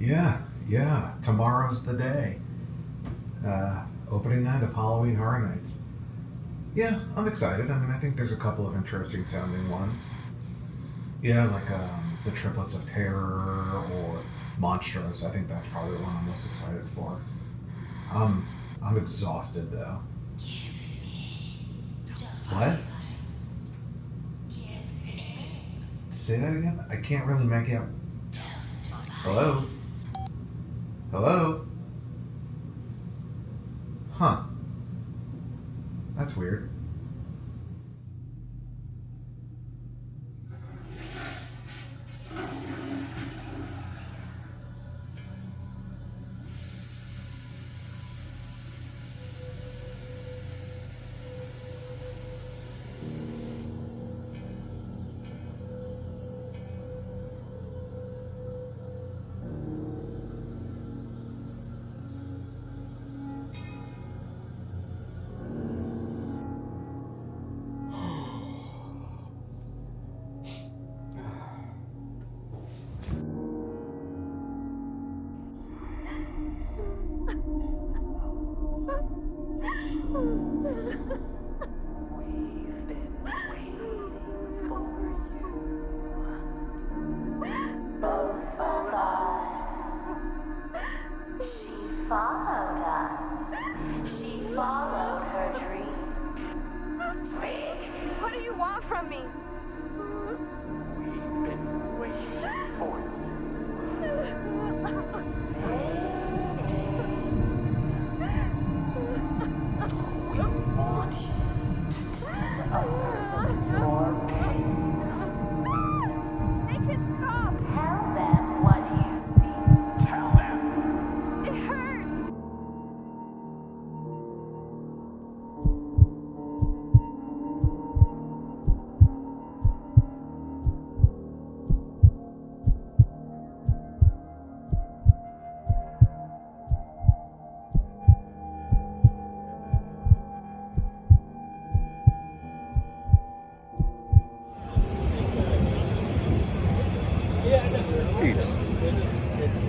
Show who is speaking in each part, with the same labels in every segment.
Speaker 1: Yeah. Tomorrow's the day. Opening night of Halloween Horror Nights. Yeah, I'm excited. I mean, I think there's a couple of interesting sounding ones. Yeah, like the Triplets of Terror or Monstros. I think that's probably the one I'm most excited for. I'm exhausted though. What? Say that again? I can't really make out. Hello? Hello? Huh. That's weird.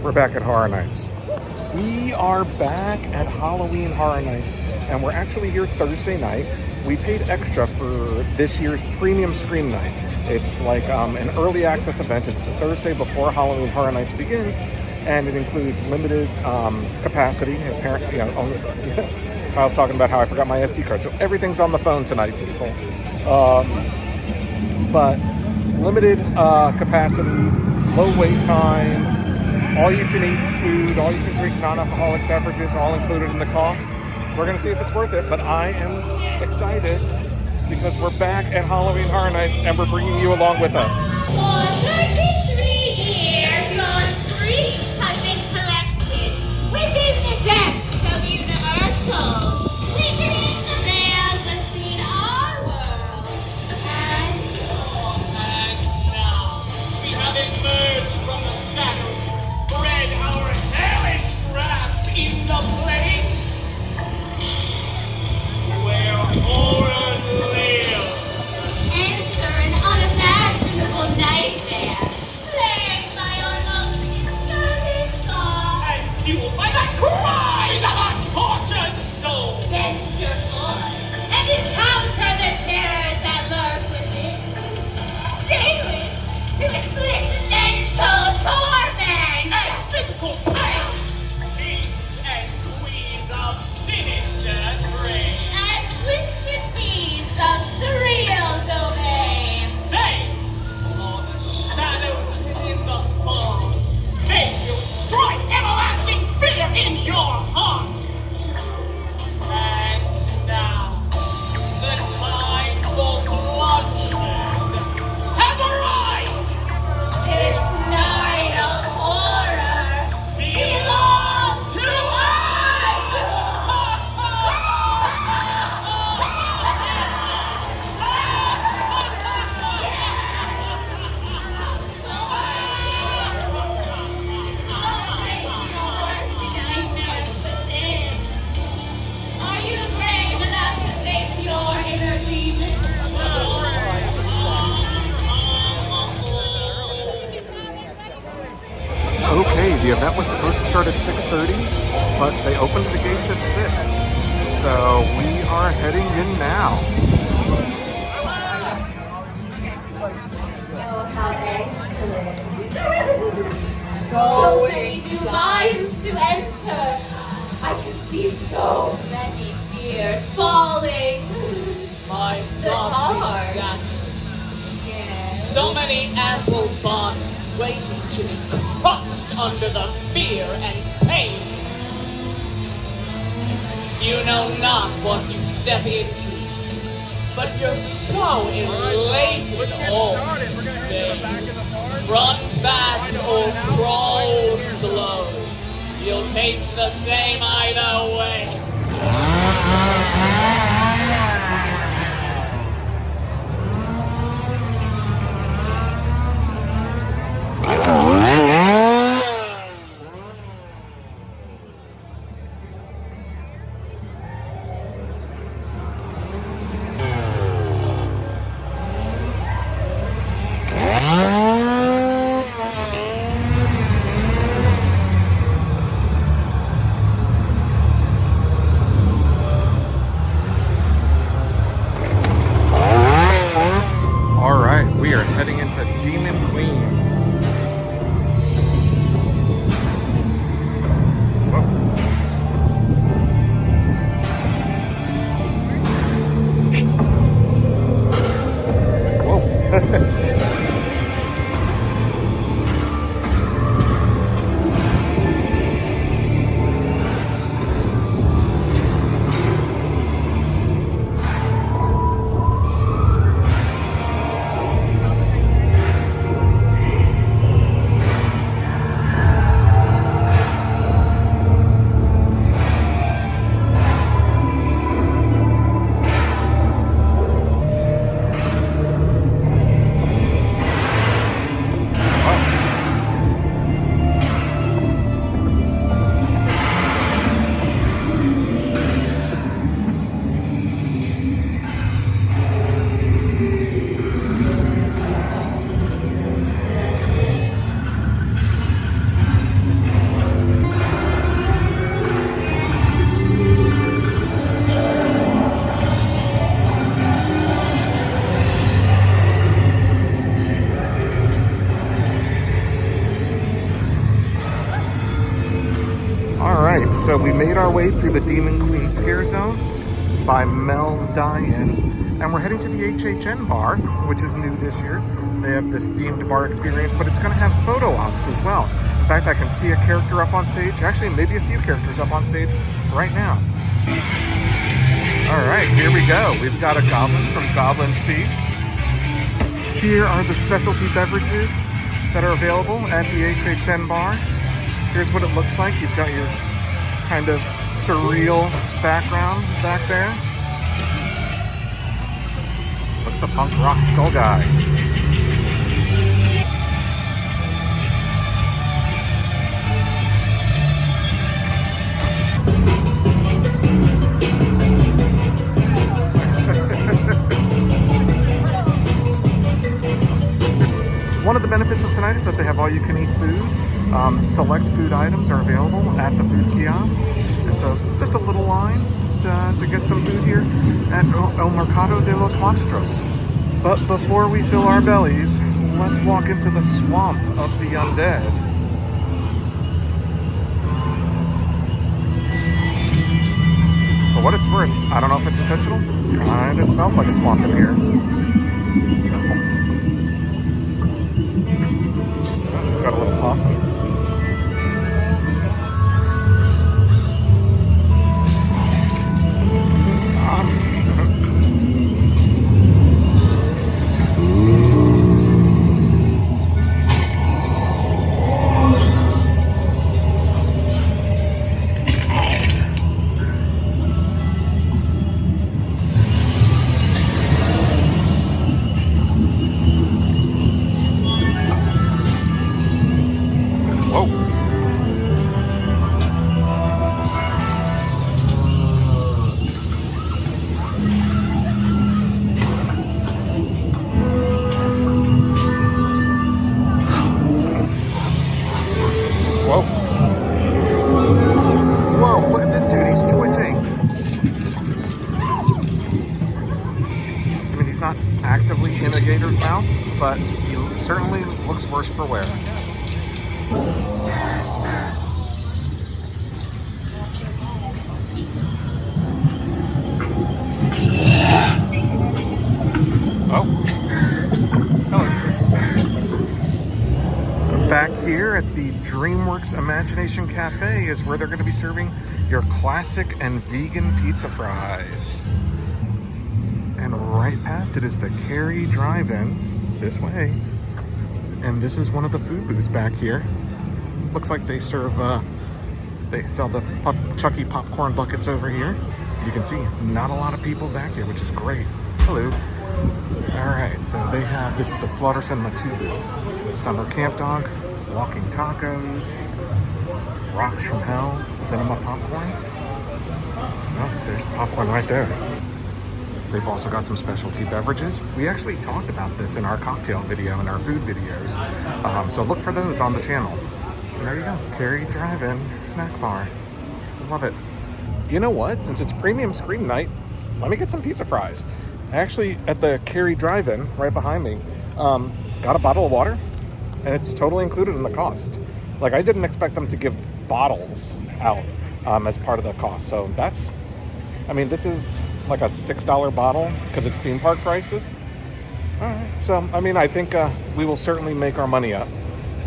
Speaker 1: We're back at Horror Nights. We are back at Halloween Horror Nights, and we're actually here Thursday night. We paid extra for this year's premium Scream Night. It's like an early access event. It's the Thursday before Halloween Horror Nights begins, and it includes limited capacity. Apparently, I was talking about how I forgot my SD card, so everything's on the phone tonight, people. But limited capacity, low wait times, all you can eat food, all you can drink non-alcoholic beverages, all included in the cost. We're going to see if it's worth it, but I am excited because we're back at Halloween Horror Nights and we're bringing you along with us.
Speaker 2: For 33 years, your dreams have been collected within the depths of Universal, flickering the veil between our world and yours.
Speaker 3: And now, we have emerged from the shadows and spread our hellish grasp in the place where horror lives.
Speaker 2: Enter an unimaginable night
Speaker 1: Okay, the event was supposed to start at 6:30, but they opened the gates at 6. So we are heading in now.
Speaker 2: So many new lines to enter. I can see so many fears falling.
Speaker 3: My
Speaker 2: The
Speaker 3: thoughts
Speaker 2: heart.
Speaker 3: exactly.
Speaker 2: Yes.
Speaker 3: So many ample bonds waiting to be crushed under the fear and pain. You know not what you step into, but you're so elated.
Speaker 4: Let's get started. We're gonna head to the back of the barn.
Speaker 3: Run fast or crawl slow. You'll taste the same either way.
Speaker 1: All right, we are heading into Demon Queens. Whoa. Whoa. Alright, so we made our way through the Demon Queen Scare Zone by Mel's Dine-In, and we're heading to the HHN bar, which is new this year. They have this themed bar experience, but it's going to have photo ops as well. In fact, I can see a character up on stage, actually maybe a few characters up on stage right now. Alright, here we go. We've got a goblin from Goblins Feast. Here are the specialty beverages that are available at the HHN bar. Here's what it looks like. You've got your kind of surreal background back there. Look at the punk rock skull guy. One of the benefits of tonight is that they have all-you-can-eat food. Select food items are available at the food kiosks. And so just a little line to get some food here at El Mercado de los Monstros. But before we fill our bellies, let's walk into the swamp of the Undead. For what it's worth, I don't know if it's intentional. Kinda smells like a swamp in here. It's got a little possum. certainly looks worse for wear. Oh. Hello. Back here at the DreamWorks Imagination Cafe is where they're going to be serving your classic and vegan pizza fries. And right past it is the Cary DriveIn, this way. And this is one of the food booths back here. Looks like they serve, they sell the Chucky popcorn buckets over here. You can see not a lot of people back here, which is great. Hello. All right, so they have, this is the Slaughter Cinema 2 booth. Summer Camp Dog, Walking Tacos, Rocks from Hell, Cinema Popcorn. Oh, there's popcorn right there. They've also got some specialty beverages. We actually talked about this in our cocktail video and our food videos. So look for those on the channel. And there you go, Cary Drive-In Snack Bar. Love it. You know what? Since it's premium screen night, let me get some pizza fries. Actually, at the Cary Drive-In, right behind me, got a bottle of water, and it's totally included in the cost. Like, I didn't expect them to give bottles out as part of the cost. So that's, I mean, this is like a $6 bottle because it's theme park prices. All right. So, I mean, I think we will certainly make our money up.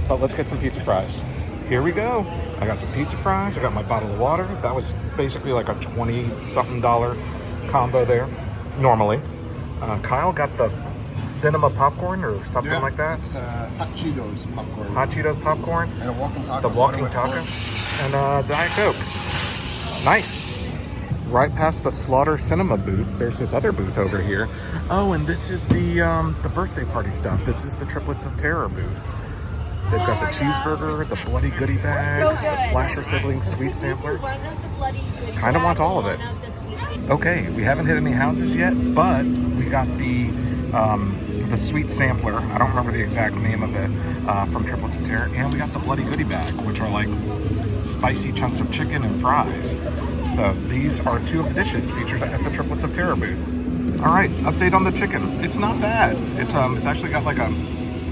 Speaker 1: But let's get some pizza fries. Here we go. I got some pizza fries. I got my bottle of water. That was basically like a $20-something combo there, normally. Kyle got the cinema popcorn or something like that.
Speaker 5: It's Hot Cheetos popcorn.
Speaker 1: Hot Cheetos popcorn.
Speaker 5: And a walking taco.
Speaker 1: The walking taco. And Diet Coke. Nice. Right past the Slaughter Cinema booth, there's this other booth over here. Oh, and this is the birthday party stuff. This is the Triplets of Terror booth. They've got the cheeseburger, the bloody goodie bag, the slasher siblings sweet sampler. Kind of want all of it. Okay, we haven't hit any houses yet, but we got the sweet sampler. I don't remember the exact name of it from Triplets of Terror, and we got the bloody goodie bag, which are like spicy chunks of chicken and fries. So these are two of the dishes featured at the Triplets of Terror booth. All right, update on the chicken. It's not bad. It's actually got like a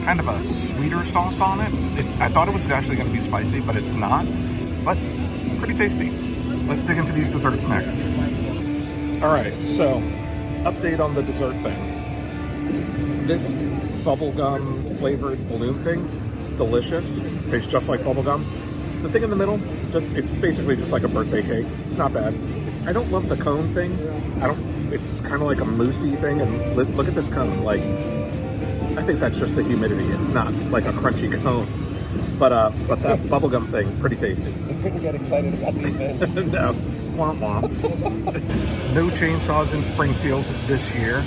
Speaker 1: kind of a sweeter sauce on it. I thought it was actually going to be spicy, but it's not. But pretty tasty. Let's dig into these desserts next. All right, so update on the dessert thing. This bubblegum flavored balloon thing, delicious. Tastes just like bubblegum. The thing in the middle, it's basically just like a birthday cake. It's not bad. I don't love the cone thing. It's kind of like a moussey thing. And look at this cone. Like, I think that's just the humidity. It's not like a crunchy cone. But that bubblegum thing, pretty tasty.
Speaker 5: I couldn't get excited about the event.
Speaker 1: No. Womp womp. No chainsaws in Springfield this year,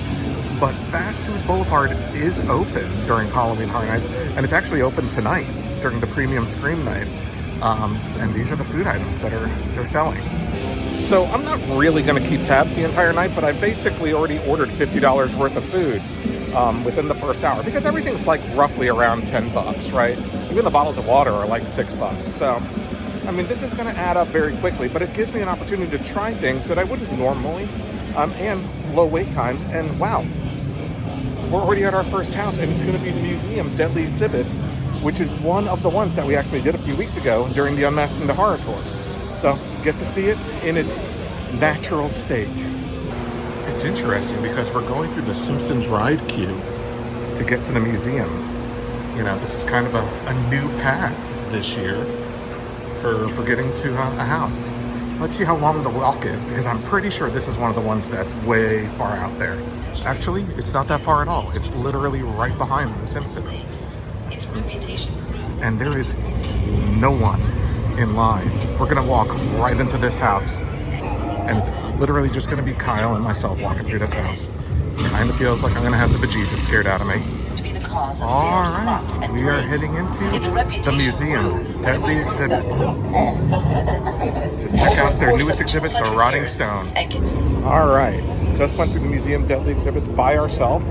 Speaker 1: but Fast Food Boulevard is open during Halloween Horror Nights, and it's actually open tonight during the Premium Scream Night. And these are the food items that they're selling. So I'm not really going to keep tabs the entire night, but I basically already ordered $50 worth of food within the first hour because everything's like roughly around $10, right? Even the bottles of water are like $6. So, I mean, this is going to add up very quickly, but it gives me an opportunity to try things that I wouldn't normally, and low wait times. And wow, we're already at our first house, and it's going to be the museum Deadly Exhibits, which is one of the ones that we actually did a few weeks ago during the Unmasking the Horror tour. So, get to see it in its natural state. It's interesting because we're going through the Simpsons ride queue to get to the museum. You know, this is kind of a new path this year for getting to a house. Let's see how long the walk is, because I'm pretty sure this is one of the ones that's way far out there. Actually, it's not that far at all. It's literally right behind the Simpsons. And there is no one in line. We're gonna walk right into this house, and it's literally just gonna be Kyle and myself walking through this house. Kind of feels like I'm gonna have the bejesus scared out of me. All right, we are heading into the museum, Deadly Exhibits, to check out their newest exhibit, the Rotting Stone. All right, just went through the museum Deadly Exhibits by ourselves.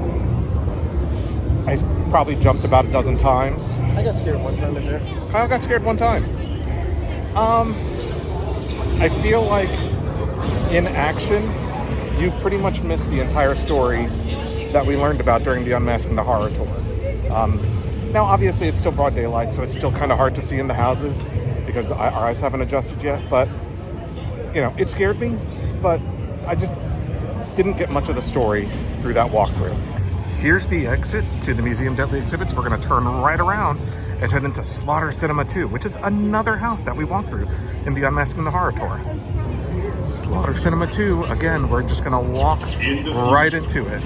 Speaker 1: I probably jumped about a dozen times.
Speaker 5: I got scared one time in there.
Speaker 1: Kyle got scared one time. I feel like in action, you pretty much missed the entire story that we learned about during the Unmasking the Horror tour. Now, obviously, it's still broad daylight, so it's still kind of hard to see in the houses because our eyes haven't adjusted yet. But, you know, it scared me, but I just didn't get much of the story through that walkthrough. Here's the exit to the Museum Deadly Exhibits. We're going to turn right around and head into Slaughter Cinema 2, which is another house that we walked through in the Unmasking the Horror tour. Slaughter Cinema 2, again, we're just gonna walk right into it.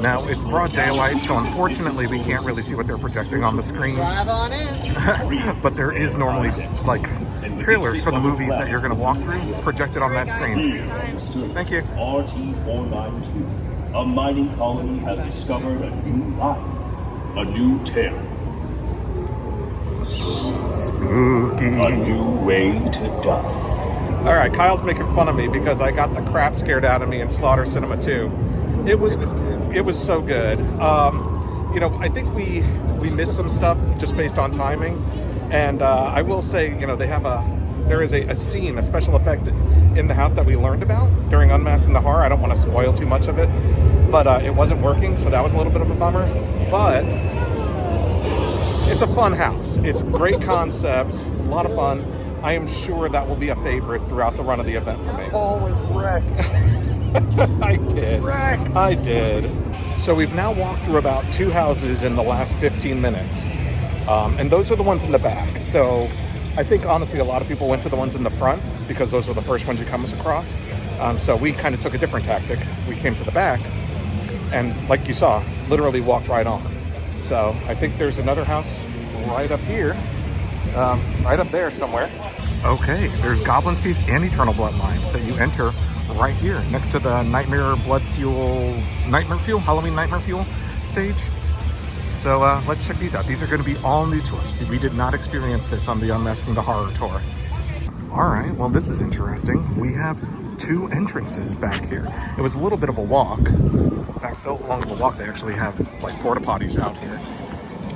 Speaker 1: Now, it's broad daylight, so unfortunately we can't really see what they're projecting on the screen.
Speaker 5: Drive on in.
Speaker 1: But there is normally, like, trailers for the movies that you're gonna walk through projected on that screen. Thank you.
Speaker 6: RT-492, a mining colony has discovered a new life, a new tale.
Speaker 1: Spooky.
Speaker 6: A new way to die.
Speaker 1: All right, Kyle's making fun of me because I got the crap scared out of me in Slaughter Cinema 2. It was so good. You know, I think we missed some stuff just based on timing. And I will say, you know, there is a scene, a special effect in the house that we learned about during Unmasking the Horror. I don't want to spoil too much of it, but it wasn't working, so that was a little bit of a bummer. But it's a fun house. It's great concepts, a lot of fun. I am sure that will be a favorite throughout the run of the event for me.
Speaker 5: Paul was wrecked.
Speaker 1: I did.
Speaker 5: Wrecked.
Speaker 1: I did. So we've now walked through about 2 houses in the last 15 minutes. And those are the ones in the back. So I think, honestly, a lot of people went to the ones in the front because those are the first ones you come across. So we kind of took a different tactic. We came to the back and, like you saw, literally walked right on. So I think there's another house right up here. Right up there somewhere. Okay, there's Goblins Feast and Eternal Bloodlines that you enter right here next to the Halloween Nightmare Fuel stage. So let's check these out. These are going to be all new to us. We did not experience this on the Unmasking the Horror tour. All right, well, this is interesting. We have 2 entrances back here. It was a little bit of a walk. In fact, so long of a walk, they actually have like porta potties out here.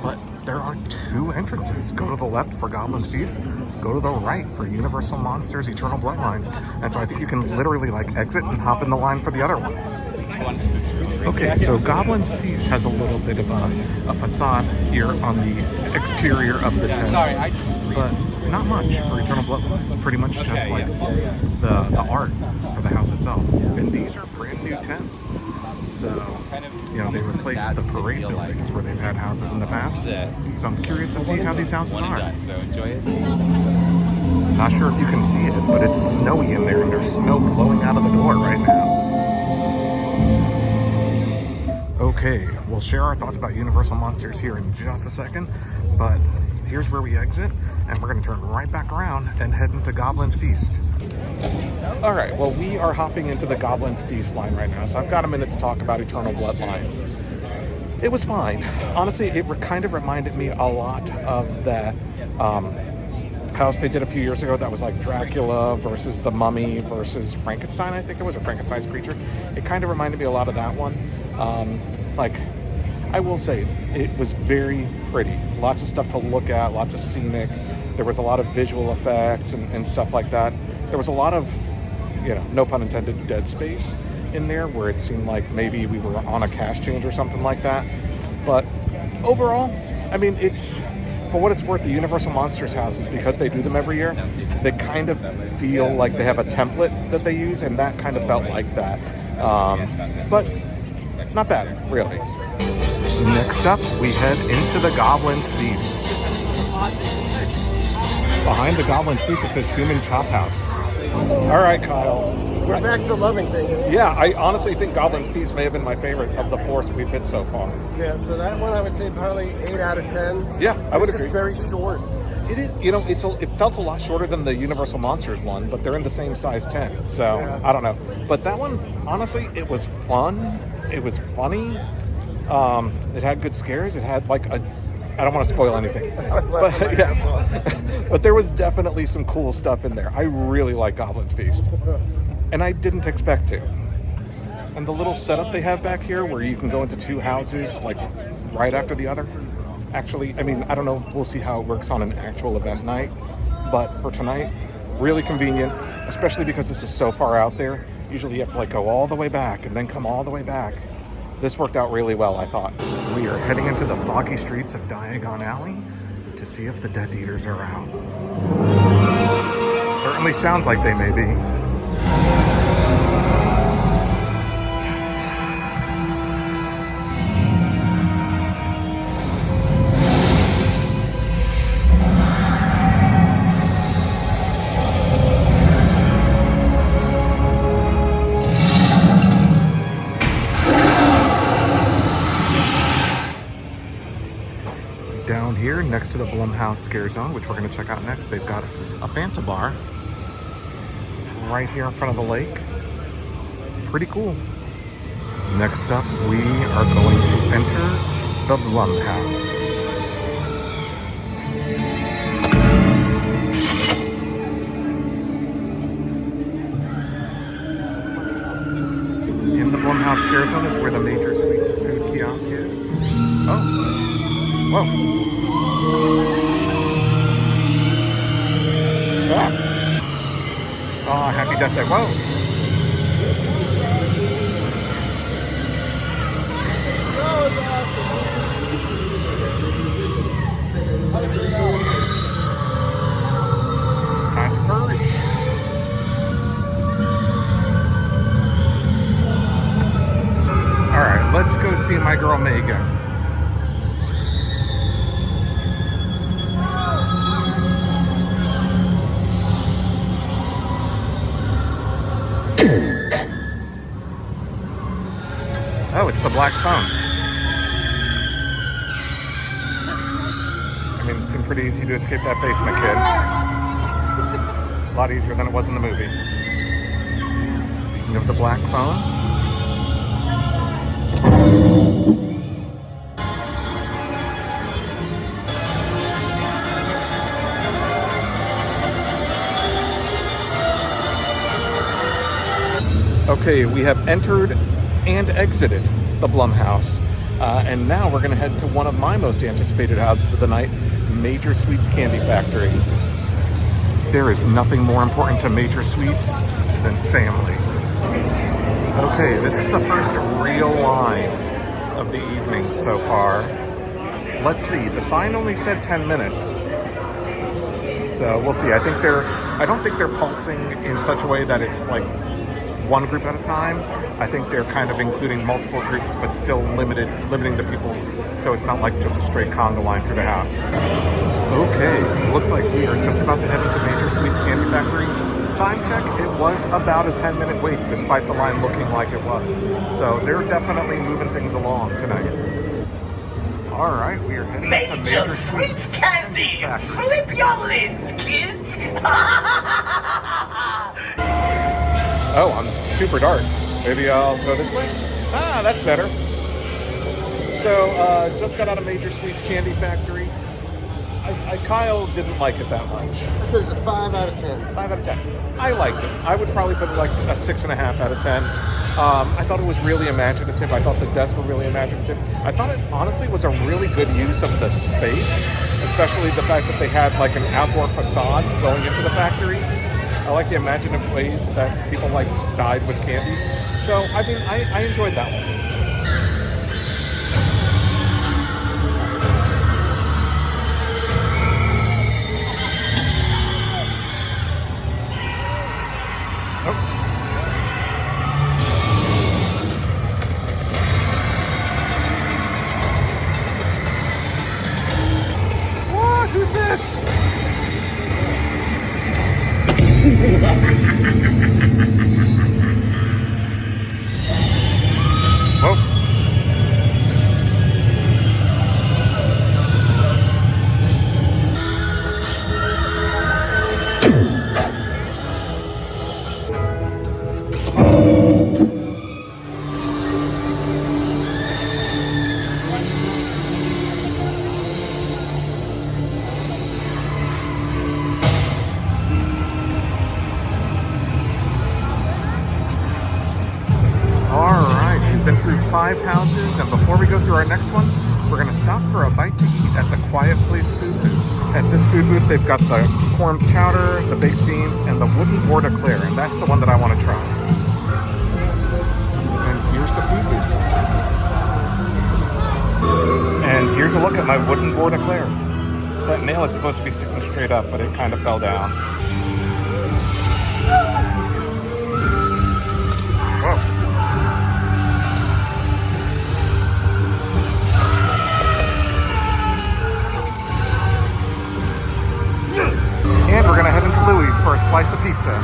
Speaker 1: But there are 2 entrances. Go to the left for Goblins Feast, go to the right for Universal Monsters Eternal Bloodlines. And so I think you can literally like exit and hop in the line for the other one. Okay, so Goblins Feast has a little bit of a facade here on the exterior of the tent. But not much for Eternal Bloodlines. It's pretty much just like the art for the house itself. And these are brand new tents. So, you know, they replaced the parade buildings where they've had houses in the past. So I'm curious to see how these houses are.
Speaker 4: So enjoy it.
Speaker 1: Not sure if you can see it, but it's snowy in there and there's snow blowing out of the door right now. Okay, we'll share our thoughts about Universal Monsters here in just a second, but here's where we exit, and we're going to turn right back around and head into Goblins Feast. All right, well, we are hopping into the Goblins Feast line right now, so I've got a minute to talk about Eternal Bloodlines. It was fine. Honestly, it kind of reminded me a lot of that house they did a few years ago that was like Dracula versus the Mummy versus Frankenstein, I think it was, or Frankenstein's creature. It kind of reminded me a lot of that one. Like, I will say, it was very pretty. Lots of stuff to look at, lots of scenic. There was a lot of visual effects and stuff like that. There was a lot of, you know, no pun intended, dead space in there where it seemed like maybe we were on a cash change or something like that. But overall, I mean, it's, for what it's worth, the Universal Monsters houses, because they do them every year, they kind of feel like they have a template that they use, and that kind of felt like that. But not bad, really. Next up, we head into the Goblins Feast. Behind the Goblins Feast, it says Human Chop House. All right, Kyle.
Speaker 5: We're back to loving things.
Speaker 1: Yeah, I honestly think Goblins Feast may have been my favorite of the 4 we've hit so far.
Speaker 5: Yeah, so that one I would say probably 8 out of 10.
Speaker 1: Yeah, I would
Speaker 5: agree. It's just very short.
Speaker 1: It is, you know, it felt a lot shorter than the Universal Monsters one, but they're in the same size tent, so yeah. I don't know. But that one, honestly, it was fun. It was funny. It had good scares. It had like a, I don't want to spoil anything, but yeah. But there was definitely some cool stuff in there. I really like Goblins Feast, and I didn't expect to. And the little setup they have back here, where you can go into 2 houses like right after the other. Actually, I mean, I don't know. We'll see how it works on an actual event night, but for tonight, really convenient, especially because this is so far out there. Usually you have to like go all the way back and then come all the way back. this worked out really well, I thought. We are heading into the foggy streets of Diagon Alley to see if the Death Eaters are out. Certainly sounds like they may be. Down here next to the Blumhouse Scare Zone, which we're going to check out next, they've got a Fanta bar right here in front of the lake. Pretty cool. Next up, we are going to enter the Blumhouse. In the Blumhouse Scare Zone is where the Major Sweets food kiosk is. Oh. Whoa. Ah. Oh, happy death day. Whoa. Time to purge. All right, let's go see my girl Megan. Oh, it's the black phone. I mean, it seemed pretty easy to escape that basement, kid. A lot easier than it was in the movie. Speaking of the black phone. Okay, we have entered and exited the Blumhouse. And now we're gonna head to one of my most anticipated houses of the night, Major Sweets Candy Factory. There is nothing more important to Major Sweets than family. Okay, this is the first real line of the evening so far. Let's see, the sign only said 10 minutes. So we'll see. I don't think they're pulsing in such a way that it's like one group at a time. I think they're kind of including multiple groups, but still limiting the people, so it's not like just a straight conga line through the house. Okay, looks like we are just about to head into Major Sweets Candy Factory. Time check, it was about a 10-minute wait, despite the line looking like it was. So they're definitely moving things along tonight. All right, we are heading to Major Sweets Candy Factory.
Speaker 3: Flip your lids, kids!
Speaker 1: Oh, I'm super dark. Maybe I'll go this way? Ah, that's better. So, just got out of Major Sweets Candy Factory. Kyle didn't like it that much.
Speaker 5: I said it's a 5 out of 10.
Speaker 1: 5 out of 10. I liked it. I would probably put it like a 6.5 out of 10. I thought it was really imaginative. I thought the desks were really imaginative. I thought it honestly was a really good use of the space, especially the fact that they had like an outdoor facade going into the factory. I like the imaginative ways that people like died with candy. So, I mean, I enjoyed that one. What? Who's this? Whoa. Been through 5 houses, and before we go through our next one, we're going to stop for a bite to eat at the Quiet Place food booth. At this food booth, they've got the corn chowder, the baked beans, and the wooden board Eclair, and that's the one that I want to try. And here's the food booth. And here's a look at my wooden board Eclair. That nail is supposed to be sticking straight up, but it kind of fell down. Whoa. And we're gonna head into Louie's for a slice of pizza.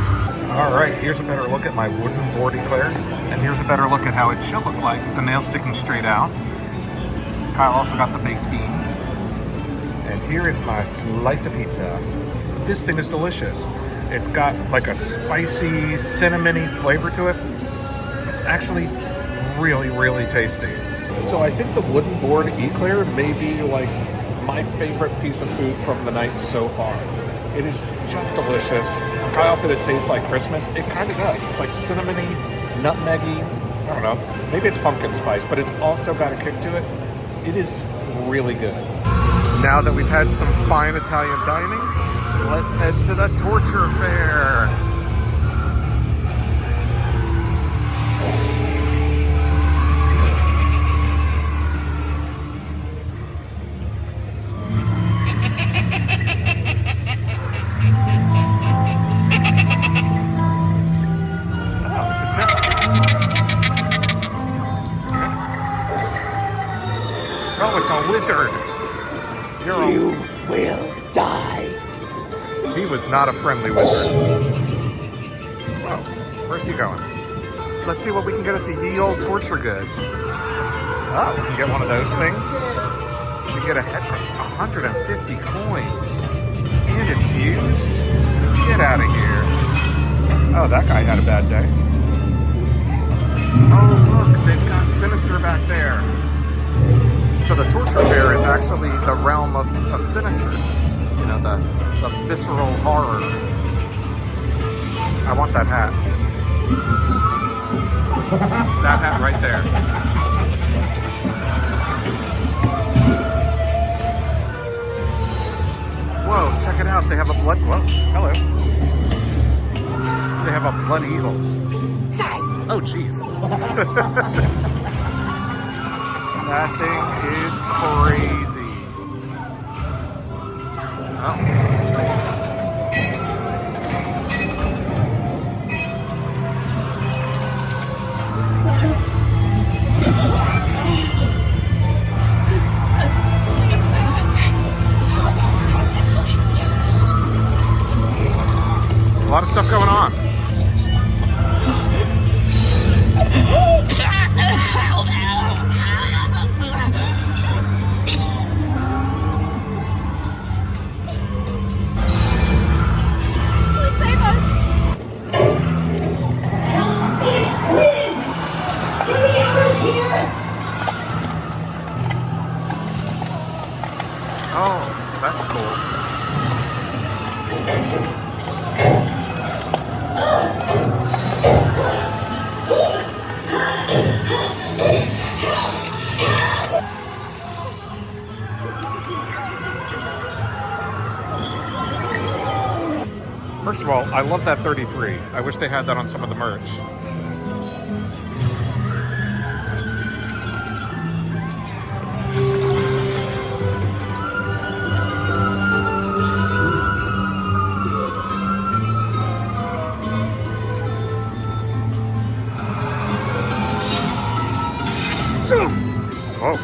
Speaker 1: All right, here's a better look at my wooden board Eclair. And here's a better look at how it should look like, with the nail sticking straight out. Kyle also got the baked beans. And here is my slice of pizza. This thing is delicious. It's got like a spicy, cinnamony flavor to it. It's actually really, really tasty. So I think the wooden board Eclair may be like my favorite piece of food from the night so far. It is just delicious. Kyle said it tastes like Christmas. It kind of does. It's like cinnamony, nutmeggy. I don't know. Maybe it's pumpkin spice, but it's also got a kick to it. It is really good. Now that we've had some fine Italian dining, let's head to the torture fair. Oh, it's a wizard. You will die. He was not a friendly wizard. Whoa, where's he going? Let's see what we can get at the ye old torture goods. Oh, we can get one of those things. We can get a head for 150 coins. And it's used? Get out of here. Oh, that guy had a bad day. Oh, look, they've got Sinister back there. So the torture fair is actually the realm of Sinister. You know, the visceral horror. I want that hat. That hat right there. Whoa, check it out. They have a blood... Whoa, hello. They have a blood eagle. Oh, jeez. That thing is crazy. Oh. A lot of stuff going on. Oh, that's cool. First of all, I love that 33. I wish they had that on some of the merch. Oh.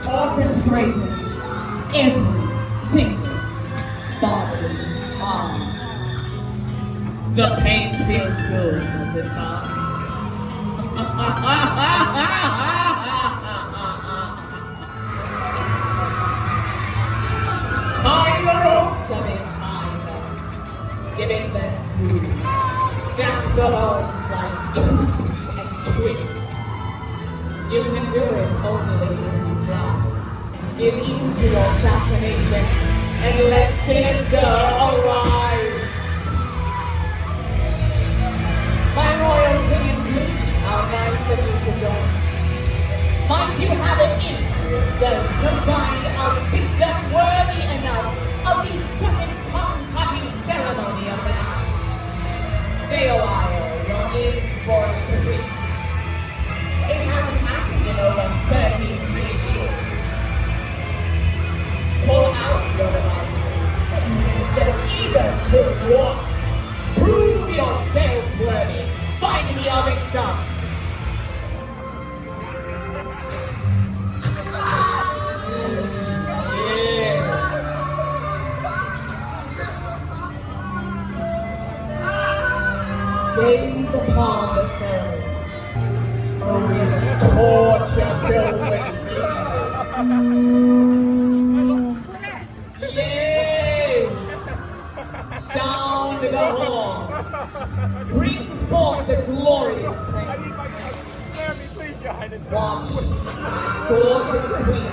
Speaker 7: Orchestrated every
Speaker 3: The pain feels good, does it not? Tiger, summing tiger, giving their smooth, snap the homes like toots and twigs. You can do it only if you try. Give in to your fascinations and let sinister arise. My royal king and queen, our minds are you to join. Might you have it in yourself to find a victim worthy enough of the second tongue-cutting ceremony of the night. Stay a while, you're in for a treat. It hasn't happened in over 33 years. Pull out your devices and use them either to what? Prove yourselves worthy. Find me a victim. Gaze upon the ceremony. Oh, it's torture till wait, isn't it? Yes! Sound the horns. Bring forth the glorious flame. Watch, gorgeous queen.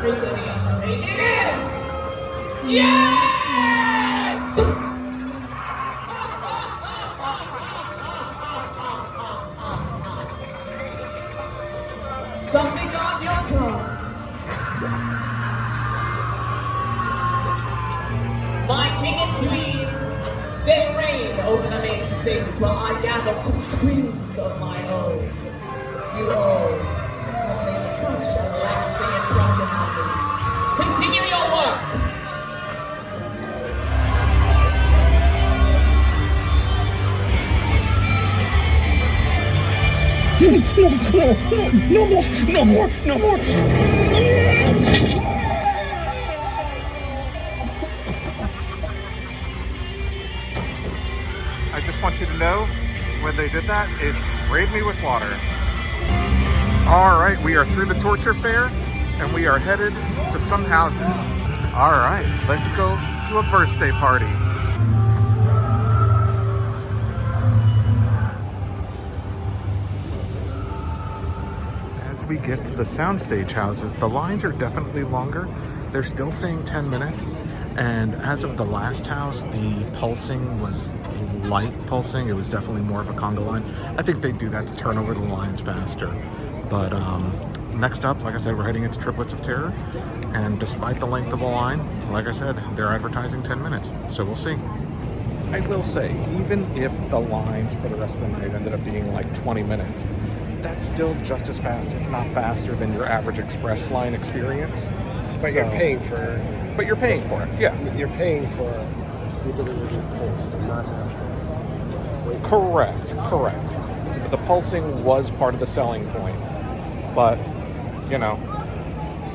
Speaker 3: Trickling and taking it. Yes! Something on your tongue. My king and queen, stay reign over the main stage while I gather some screams of my own. You all have made such a lasting impression on me. Continue your work.
Speaker 1: No more. I just want you to know, when they did that, it sprayed me with water. All right, we are through the torture fair, and we are headed to some houses. All right, let's go to a birthday party. We get to the soundstage houses, the lines are definitely longer. They're still saying 10 minutes, and as of the last house, the pulsing was light pulsing. It was definitely more of a conga line. I think they do that to turn over the lines faster. But next up, like I said, we're heading into Triplets of Terror, and despite the length of the line, like I said, they're advertising 10 minutes, so we'll see. I will say, even if the lines for the rest of the night ended up being like 20 minutes, that's still just as fast, if not faster, than your average express line experience.
Speaker 5: But
Speaker 1: So-
Speaker 5: you're paying for.
Speaker 1: But you're paying for it, yeah.
Speaker 5: You're paying for the ability to get pulsed and not have to wait.
Speaker 1: Correct. The pulsing was part of the selling point, but you know,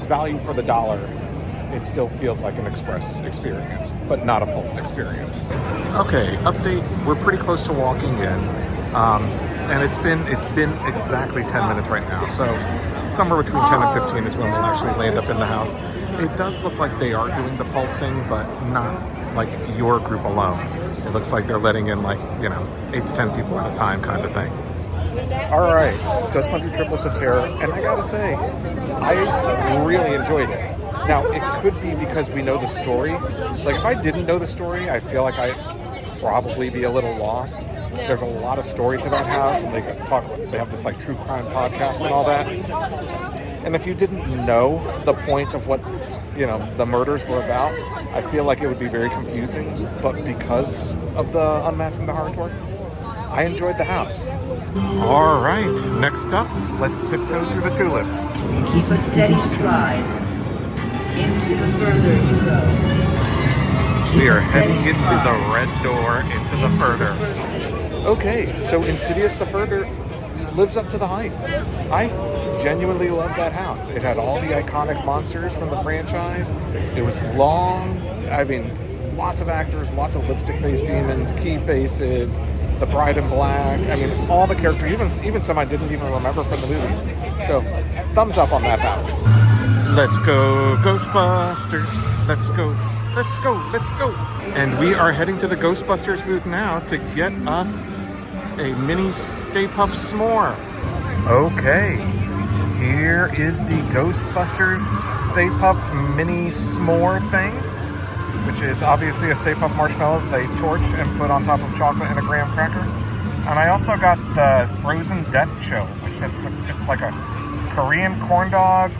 Speaker 1: value for the dollar, it still feels like an express experience, but not a pulsed experience. Okay, update. We're pretty close to walking in. And it's been exactly 10 minutes right now. So somewhere between 10 and 15 is when we'll actually land up in the house. It does look like they are doing the pulsing, but not like your group alone. It looks like they're letting in 8 to 10 people at a time kind of thing. All right, just went through Triplets of Terror, and I gotta say, I really enjoyed it. Now, it could be because we know the story. Like, if I didn't know the story, I feel like I'd probably be a little lost. There's a lot of story to that house, and they have this true crime podcast and all that. And if you didn't know the point of what the murders were about, I feel like it would be very confusing. But because of the Unmasking the Horror tour, I enjoyed the house. All right, next up, let's tiptoe through the tulips.
Speaker 7: Keep a steady stride. Into the further you go.
Speaker 1: We are heading into the red door, into the further. Okay, so Insidious the Further lives up to the hype. I genuinely love that house. It had all the iconic monsters from the franchise. It was long. I mean, lots of actors, lots of lipstick-faced demons, key faces, the bride in black. I mean, all the characters, even some I didn't even remember from the movies. So, thumbs up on that house. Let's go, Ghostbusters. Let's go, let's go, let's go. And we are heading to the Ghostbusters booth now to get us a mini Stay Puft s'more. Okay, here is the Ghostbusters Stay Puft mini s'more thing, which is obviously a Stay Puft marshmallow they torch and put on top of chocolate and a graham cracker. And I also got the frozen death chill, which is it's like a Korean corn dog,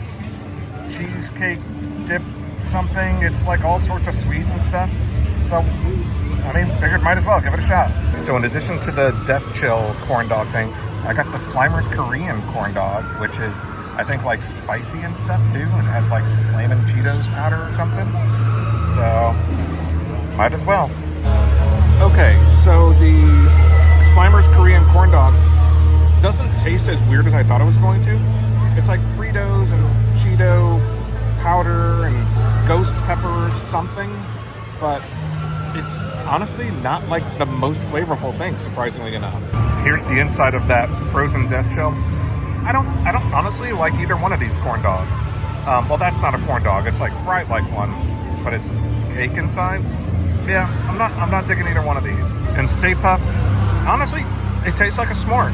Speaker 1: cheesecake dip something. It's like all sorts of sweets and stuff. So, I mean, figured might as well give it a shot. So in addition to the death chill corn dog thing, I got the Slimer's Korean corn dog, which is, I think, like spicy and stuff too, and it has like flamin' Cheetos powder or something. So, might as well. Okay, so the Slimer's Korean corn dog doesn't taste as weird as I thought it was going to. It's like Fritos and Cheeto powder and ghost pepper something, but it's honestly not like the most flavorful thing, surprisingly enough. Here's the inside of that frozen death chill. I don't honestly like either one of these corn dogs. Well, that's not a corn dog. It's like fried like one, but it's cake inside. Yeah, I'm not digging either one of these. And Stay Puft, honestly, it tastes like a s'more.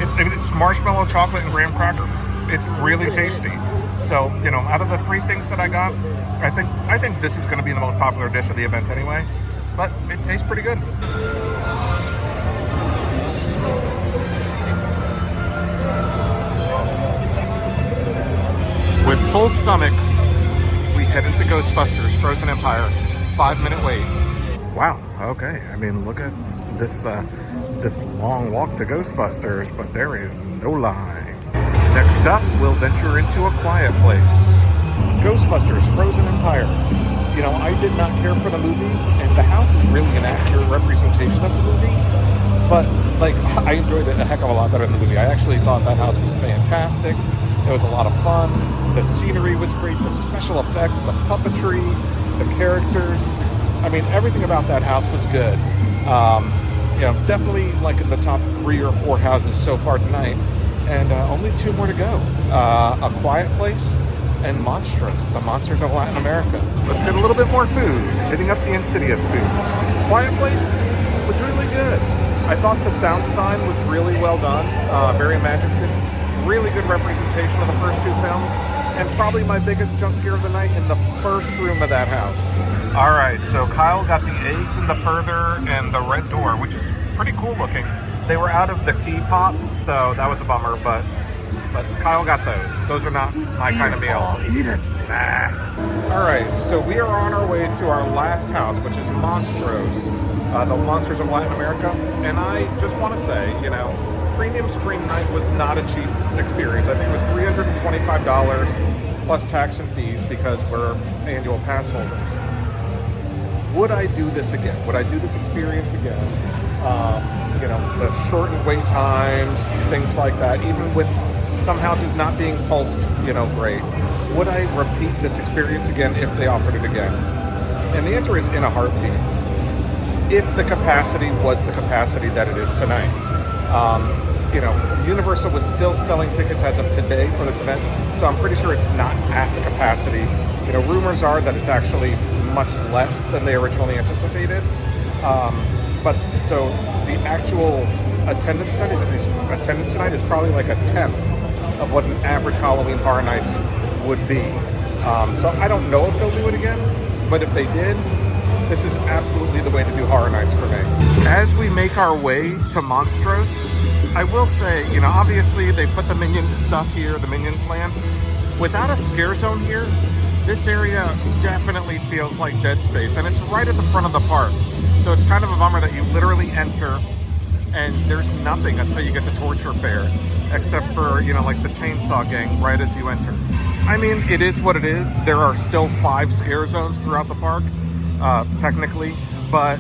Speaker 1: It's marshmallow, chocolate, and graham cracker. It's really tasty. So, you know, out of the three things that I got, I think this is going to be the most popular dish of the event anyway. But it tastes pretty good. With full stomachs, we head into Ghostbusters Frozen Empire. 5-minute wait. Wow. Okay. I mean, look at this this long walk to Ghostbusters, but there is no line. Next up, we'll venture into a quiet place. Ghostbusters Frozen Empire. You know, I did not care for the movie, and the house is really an accurate representation of the movie. But, like, I enjoyed it a heck of a lot better than the movie. I actually thought that house was fantastic. It was a lot of fun. The scenery was great. The special effects, the puppetry, the characters. I mean, everything about that house was good. You know, definitely like in the top 3 or 4 houses so far tonight. And only 2 more to go. A Quiet Place and Monstros, the Monsters of Latin America. Let's get a little bit more food. Hitting up the Insidious booth. Quiet Place was really good. I thought the sound design was really well done. Very imaginative. Really good representation of the first 2 films. And probably my biggest jump scare of the night in the first room of that house. All right, so Kyle got the eggs in the further and the red door, which is pretty cool looking. They were out of the key pop, so that was a bummer, but Kyle got those. Those are not my kind of meal.
Speaker 5: Eat it.
Speaker 1: Nah. All right, so we are on our way to our last house, which is Monstros, the Monsters of Latin America. And I just want to say, you know, Premium Scream Night was not a cheap experience. I think it was $325 plus tax and fees because we're annual pass holders. Would I do this again? Would I do this experience again? You know, the shortened wait times, things like that, even with some houses not being pulsed, you know, great. Would I repeat this experience again if they offered it again? And the answer is in a heartbeat. If the capacity was the capacity that it is tonight. You know, Universal was still selling tickets as of today for this event, so I'm pretty sure it's not at the capacity. You know, rumors are that it's actually much less than they originally anticipated. But so the actual attendance tonight is probably like a 10th of what an average Halloween Horror Nights would be. So I don't know if they'll do it again, but if they did, this is absolutely the way to do Horror Nights for me. As we make our way to Monstros, I will say, you know, obviously they put the Minions stuff here, the Minions land. Without a scare zone here, this area definitely feels like dead space, and it's right at the front of the park. So it's kind of a bummer that you literally enter and there's nothing until you get to Torture Fair, except for, you know, like the Chainsaw Gang right as you enter. I mean, it is what it is. There are still 5 scare zones throughout the park, technically, but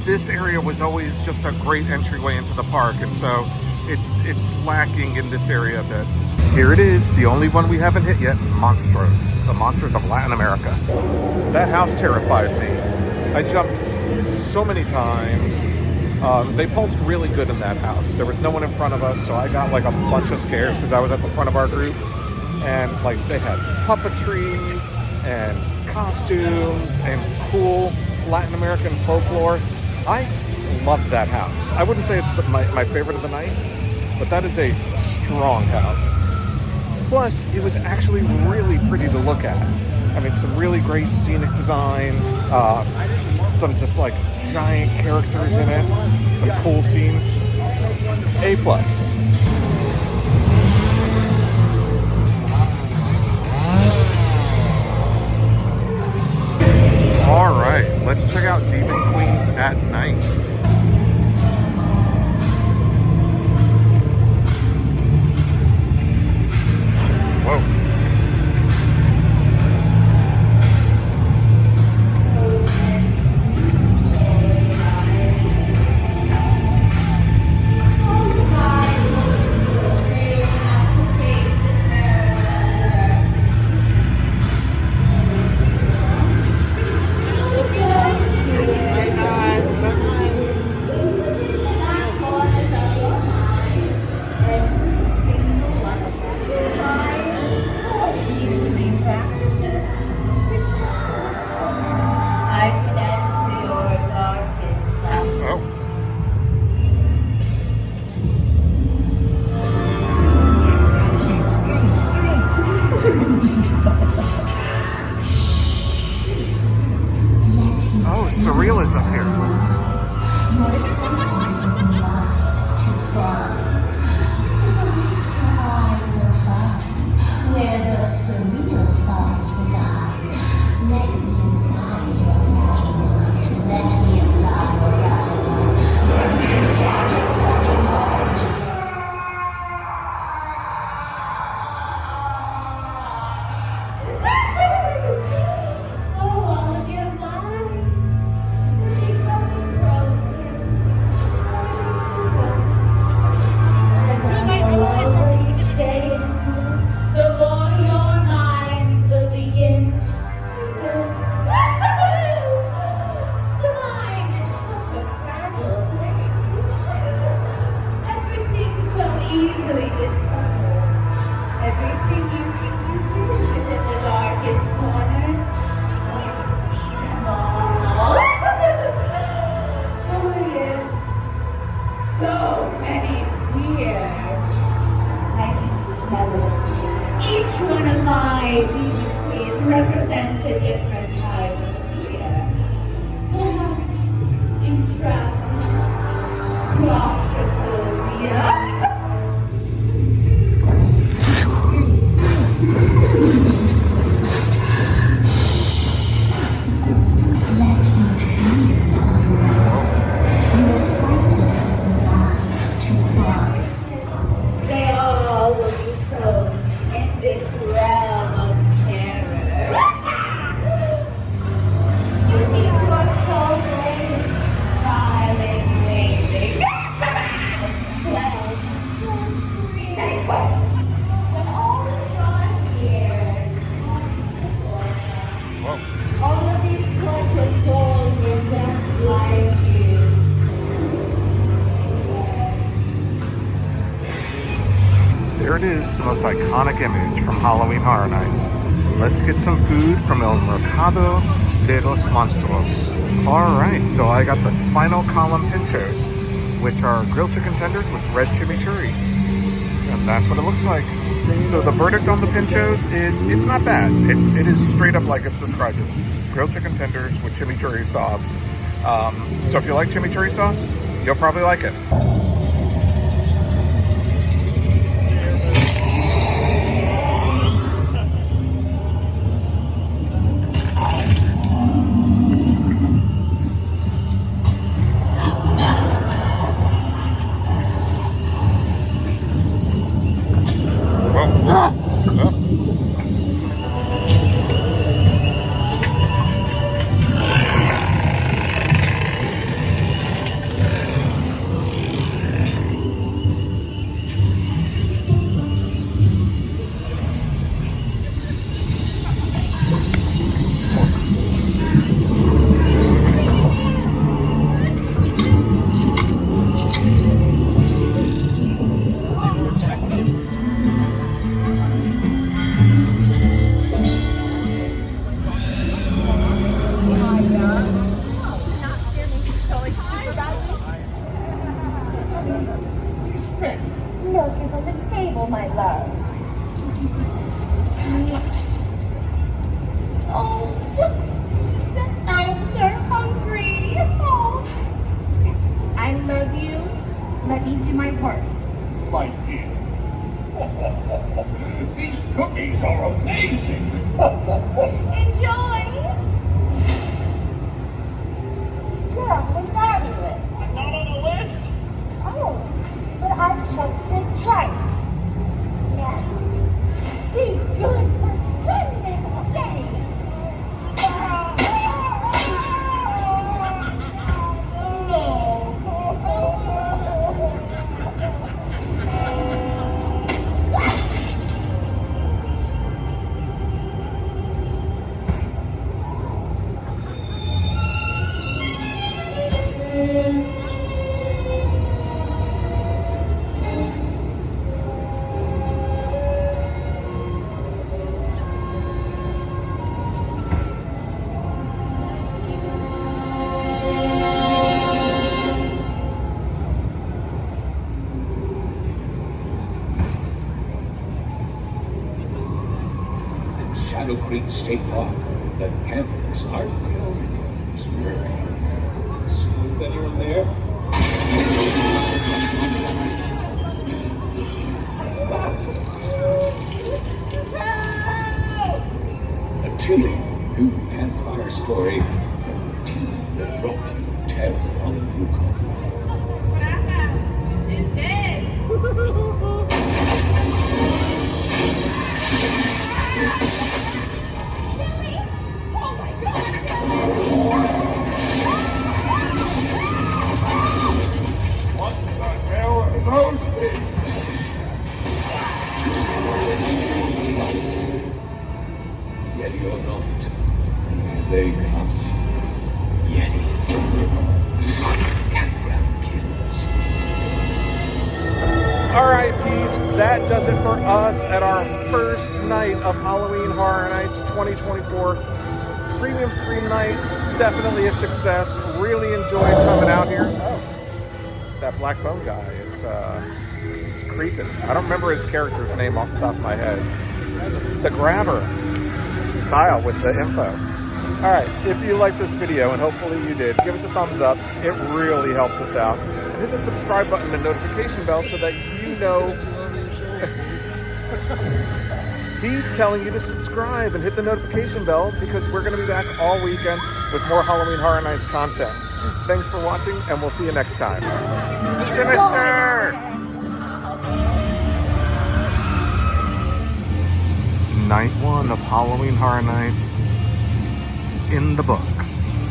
Speaker 1: this area was always just a great entryway into the park. And so It's lacking in this area a bit. Here it is, the only one we haven't hit yet, Monstros, the monsters of Latin America. That house terrified me. I jumped so many times. They pulsed really good in that house. There was no one in front of us, so I got like a bunch of scares because I was at the front of our group. And like they had puppetry and costumes and cool Latin American folklore. I loved that house. I wouldn't say it's my favorite of the night, but that is a strong house. Plus, it was actually really pretty to look at. I mean, some really great scenic design, some just like giant characters in it, some cool scenes. A+. All right, let's check out Demon Queens at night. Whoa. Surrealism here.
Speaker 8: Where the surreal thoughts reside. Let me inside your fragile mind. Let me inside your fragile mind. Let me inside your fragile mind.
Speaker 2: Oh, all of your minds. Becoming broken. As the longer you stay, the more your minds will begin to lose. The mind is such a fragile thing. Everything so easily discovered. Everything you think you've hidden within the darkest corners, we can see them all. Oh yes, so many fears. I can smell it. Each one of my demon queens represents a different type of fear. Perhaps entrapment, claustrophobia.
Speaker 8: Let your fears unravel. Your cycle is mine to burn.
Speaker 2: They all will be thrown in this realm of terror. You think you are so brave, smiling, waving. Well, don't breathe. Any question? When all of your years, all of these tortured souls were just like you.
Speaker 1: There it is, the most iconic image from Halloween Horror Nights. Let's get some food from El Mercado de los Monstros. Alright, so I got the spinal column pinchos, which are grilled chicken tenders with red chimichurri. And that's what it looks like. So the verdict on the pinchos is, it's not bad. It is straight up like it's described as grilled chicken tenders with chimichurri sauce. So if you like chimichurri sauce, you'll probably like it.
Speaker 9: Shadow Creek State Park, the campers aren't the only ones working. Is anyone there? A chilling new campfire story from the team that brought you terror on the Yukon.
Speaker 2: It's dead.
Speaker 9: What the hell are those things? Yeti or not, they come. Yeti. Campground kids.
Speaker 1: All right, peeps, that does it for us at our first night of Halloween Horror Nights 2024. Premium Scream Night, definitely a success. Really enjoyed coming out here. Oh, that black phone guy is creeping. I don't remember his character's name off the top of my head. The Grabber. Kyle with the info. All right, if you liked this video, and hopefully you did, give us a thumbs up. It really helps us out. And hit the subscribe button and notification bell so that you know. He's telling you to subscribe and hit the notification bell because we're going to be back all weekend with more Halloween Horror Nights content. Thanks for watching, and we'll see you next time. Sinister! Night 1 of Halloween Horror Nights in the books.